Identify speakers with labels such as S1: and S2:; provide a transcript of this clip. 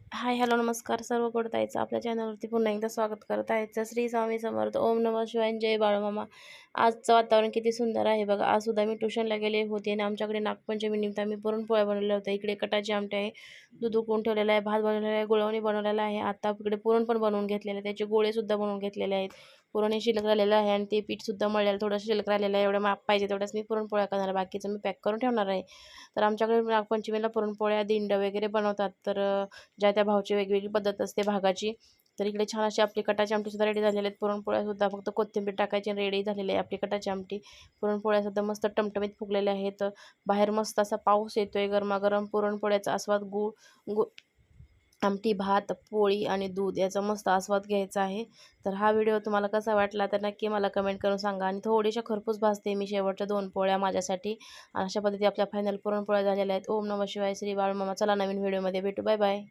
S1: हाय, hello, नमस्कार सर्व गोडताईचं आपल्या चॅनलवरती पुन्हा एकदा स्वागत करत आहे. तर श्री स्वामी समर्थ, ओम नमः शिवाय, जय बाळूमामा. आजचं वातावरण किती सुंदर आहे बघा. आज सुद्धा मी ट्युशनला गेले होते आणि आमच्याकडे नागपंचमी निमित्त आम्ही पुरणपोळ्या बनवल्या होत्या. इकडे कटाची आमटी आहे, दूध उकळून ठेवलेलं आहे, भात बनवलेला आहे, गुळवणी बनवलेला आहे. आता इकडे पुरण पण बनवून घेतलेलं आहे, त्याचे गोळेसुद्धा बनवून घेतलेले आहेत. पुरण हे शिल्लक राहिलेलं आहे आणि ते पीठसुद्धा मळलेलं थोडंसं शिल्लक राहिलेलं आहे. एवढं माप पाहिजे तेवढंच मी पुरणपोळ्या करणार आहे, बाकीचं मी पॅक करून ठेवणार आहे. तर आमच्याकडे नागपंचमीला पुरणपोळ्या, दिंड वगैरे बनवतात. तर ज्या त्या भावची वेगवेगळी पद्धत असते भागाची. तर इकडे छान अशी आपली कटाची आमटीसुद्धा रेडी झालेली आहेत. पुरणपोळ्यासुद्धा फक्त कोथिंबीर टाकायची आणि रेडी झालेली आहे आपली कटाची आमटी. पुरणपोळ्यासुद्धा मस्त टमटमीत फुगलेल्या आहेत. बाहेर मस्त असा पाऊस येतोय, गरमागरम पुरणपोळ्याचा आस्वाद आमटी, भात, पोळी आणि दूध याचा मस्त आस्वाद घ्यायचा आहे. तर हा व्हिडिओ तुम्हाला कसा वाटला तर नक्की मला कमेंट करून सांगा. आणि थोड्याशा खरपूस भाजते मी शेवटच्या 2 पोळ्या माझ्यासाठी. अशा पद्धती आपल्या फायनल पुरणपोळ्या झालेल्या आहेत. ओम नमः शिवाय, श्री बाळूमामा. चला नवीन व्हिडिओमध्ये भेटू. Bye bye.